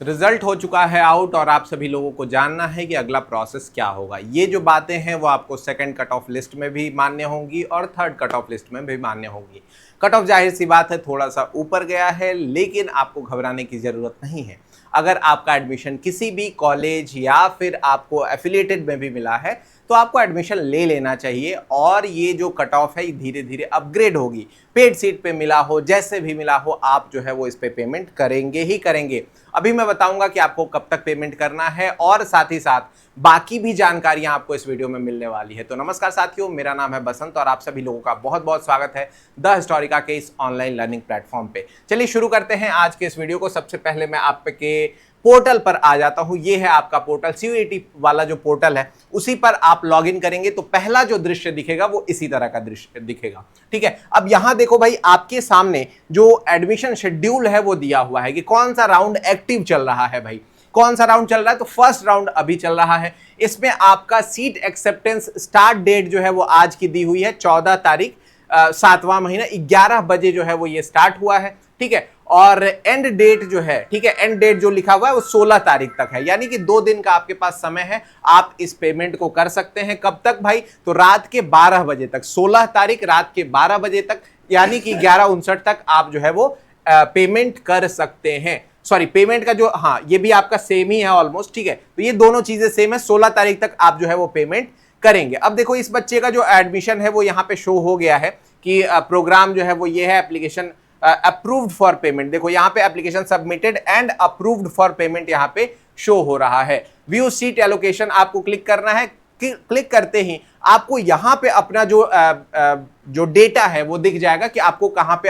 Result हो चुका है आउट और आप सभी लोगों को जानना है कि अगला प्रोसेस क्या होगा। ये जो बातें हैं वो आपको सेकंड कट ऑफ लिस्ट में भी मान्य होंगी और थर्ड कट ऑफ लिस्ट में भी मान्य होंगी। कट ऑफ जाहिर सी बात है थोड़ा सा ऊपर गया है, लेकिन आपको घबराने की ज़रूरत नहीं है। अगर आपका एडमिशन किसी भी कॉलेज या फिर आपको एफिलिएटेड में भी मिला है तो आपको एडमिशन ले लेना चाहिए और ये जो कट ऑफ है धीरे धीरे अपग्रेड होगी। पेड सीट पे मिला हो, जैसे भी मिला हो, आप जो है वो इस पे पेमेंट करेंगे ही करेंगे। अभी मैं बताऊंगा कि आपको कब तक पेमेंट करना है और साथ ही साथ बाकी भी जानकारियां आपको इस वीडियो में मिलने वाली है। तो नमस्कार साथियों, मेरा नाम है बसंत और आप सभी लोगों का बहुत बहुत स्वागत है द हिस्टोरिका के इस ऑनलाइन लर्निंग प्लेटफॉर्म पे। चलिए शुरू करते हैं आज के इस वीडियो को। सबसे पहले मैं आपके पोर्टल पर आ जाता हूं। ये है आपका पोर्टल, CUET वाला जो पोर्टल है उसी पर आप लॉगिन करेंगे तो पहला जो दृश्य दिखेगा वो इसी तरह का दृश्य दिखेगा। ठीक है, अब यहां देखो भाई, आपके सामने जो एडमिशन शेड्यूल है वो दिया हुआ है कि कौन सा राउंड एक्टिव चल रहा है। भाई कौन सा राउंड चल रहा है? तो फर्स्ट राउंड अभी चल रहा है। इसमें आपका सीट एक्सेप्टेंस स्टार्ट डेट जो है वो आज की दी हुई है 14 तारीख 7वां महीना 11 बजे जो है वो ये स्टार्ट हुआ है। ठीक है, और एंड डेट जो है, ठीक है, एंड डेट जो लिखा हुआ है वो 16 तारीख तक है, यानी कि 2 दिन का आपके पास समय है। आप इस पेमेंट को कर सकते हैं कब तक भाई? तो रात के 12 बजे तक, 16 तारीख रात के 12 बजे तक, यानी कि 11:59 तक आप जो है वो पेमेंट कर सकते हैं। सॉरी, पेमेंट का जो, हाँ, ये भी आपका सेम ही है ऑलमोस्ट। ठीक है, तो ये दोनों चीजें सेम है। 16 तारीख तक आप जो है वो पेमेंट करेंगे। अब देखो, इस बच्चे का जो एडमिशन है वो यहाँ पे शो हो गया है कि प्रोग्राम जो है वो ये है, एप्लीकेशन अप्रूव्ड फॉर पेमेंट। देखो यहाँ पे application submitted and approved for payment यहाँ पे शो हो रहा है। व्यू सीट एलोकेशन आपको क्लिक करना है। क्लिक करते ही आपको यहाँ पे अपना जो डेटा है वो दिख जाएगा कि आपको कहाँ पे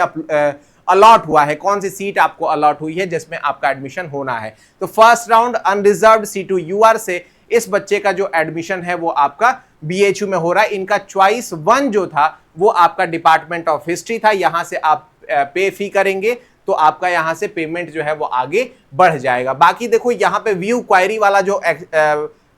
अलॉट हुआ है, कौन सी सीट आपको अलॉट हुई है जिसमें आपका एडमिशन होना है। तो first round unreserved C2 UR से इस बच्चे का जो एडमिशन है वो आपका BHU में हो रहा है। इनका चॉइस 1 जो था वो आपका डिपार्टमेंट ऑफ हिस्ट्री था। यहां से आप पे फी करेंगे तो आपका यहां से पेमेंट जो है वो आगे बढ़ जाएगा। बाकी देखो यहाँ पे व्यू क्वायरी वाला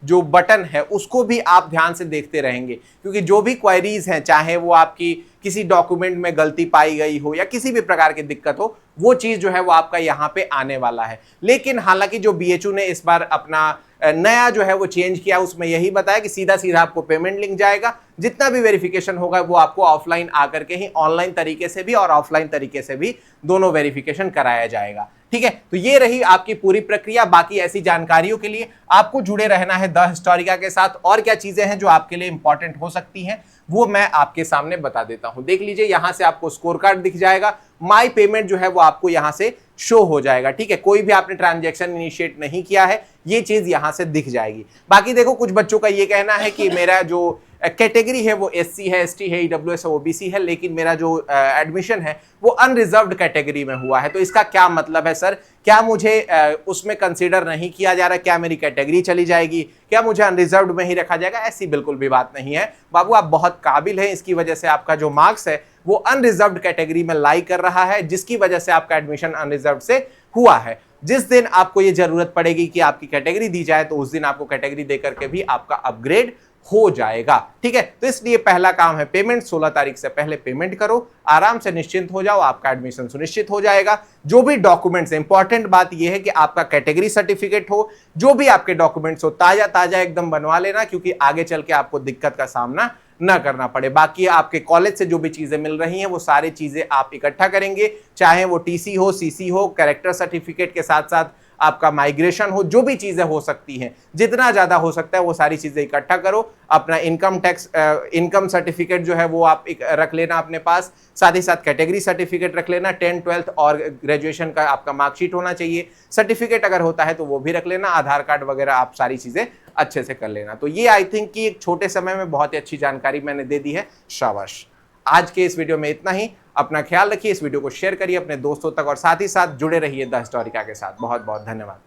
जो बटन है उसको भी आप ध्यान से देखते रहेंगे, क्योंकि जो भी क्वायरीज हैं, चाहे वो आपकी किसी डॉक्यूमेंट में गलती पाई गई हो या किसी भी प्रकार की दिक्कत हो, वो चीज जो है वो आपका यहाँ पे आने वाला है। लेकिन हालांकि जो BHU ने इस बार अपना नया जो है वो चेंज किया, उसमें यही बताया कि सीधा सीधा आपको पेमेंट लिंक जाएगा। जितना भी वेरिफिकेशन होगा वो आपको ऑफलाइन आकर के ही, ऑनलाइन तरीके से भी और ऑफलाइन तरीके से भी दोनों वेरिफिकेशन कराया जाएगा। ठीक है, तो ये रही आपकी पूरी प्रक्रिया। बाकी ऐसी जानकारियों के लिए आपको जुड़े रहना है द हिस्टोरिका के साथ। और क्या चीजें हैं जो आपके लिए इंपॉर्टेंट हो सकती हैं वो मैं आपके सामने बता देता हूं। देख लीजिए, यहां से आपको स्कोर कार्ड दिख जाएगा। माई पेमेंट जो है वो आपको यहां से शो हो जाएगा। ठीक है, कोई भी आपने ट्रांजैक्शन इनिशिएट नहीं किया है, ये चीज यहां से दिख जाएगी। बाकी देखो, कुछ बच्चों का ये कहना है कि मेरा जो कैटेगरी है वो SC है, ST है, EWS है, OBC है, लेकिन मेरा जो एडमिशन है वो अनरिजर्व्ड कैटेगरी में हुआ है। तो इसका क्या मतलब है सर? क्या मुझे उसमें कंसीडर नहीं किया जा रहा? क्या मेरी कैटेगरी चली जाएगी? क्या मुझे अनरिजर्व्ड में ही रखा जाएगा? ऐसी बिल्कुल भी बात नहीं है बाबू, आप बहुत काबिल हैं। इसकी वजह से आपका जो मार्क्स है वो अनरिजर्व्ड कैटेगरी में लाई कर रहा है, जिसकी वजह से आपका एडमिशन अनरिजर्व्ड से हुआ है। जिस दिन आपको ये जरूरत पड़ेगी कि आपकी कैटेगरी दी जाए तो उस दिन आपको कैटेगरी देकर के भी आपका अपग्रेड हो जाएगा। ठीक है, तो इसलिए पहला काम है पेमेंट। 16 तारीख से पहले पेमेंट करो, आराम से निश्चिंत हो जाओ, आपका एडमिशन सुनिश्चित हो जाएगा। जो भी डॉक्यूमेंट्स, इंपॉर्टेंट बात यह है कि आपका कैटेगरी सर्टिफिकेट हो, जो भी आपके डॉक्यूमेंट्स हो ताजा ताजा एकदम बनवा लेना, क्योंकि आगे चल के आपको दिक्कत का सामना न करना पड़े। बाकी आपके कॉलेज से जो भी चीजें मिल रही हैं वो सारी चीजें आप इकट्ठा करेंगे, चाहे वो TC हो, CC हो, कैरेक्टर सर्टिफिकेट के साथ साथ आपका माइग्रेशन हो, जो भी चीजें हो सकती हैं, जितना ज्यादा हो सकता है वो सारी चीजें इकट्ठा करो। अपना इनकम टैक्स इनकम सर्टिफिकेट जो है वो आप रख लेना अपने पास, साथ ही साथ कैटेगरी सर्टिफिकेट रख लेना, 10th 12th और ग्रेजुएशन का आपका मार्कशीट होना चाहिए। सर्टिफिकेट अगर होता है तो वो भी रख लेना, आधार कार्ड वगैरह आप सारी चीजें अच्छे से कर लेना। तो ये आई थिंक कि एक छोटे समय में बहुत ही अच्छी जानकारी मैंने दे दी है। शाबाश। आज के इस वीडियो में इतना ही। अपना ख्याल रखिए, इस वीडियो को शेयर करिए अपने दोस्तों तक और साथ ही साथ जुड़े रहिए द हिस्टोरिका के साथ। बहुत बहुत धन्यवाद।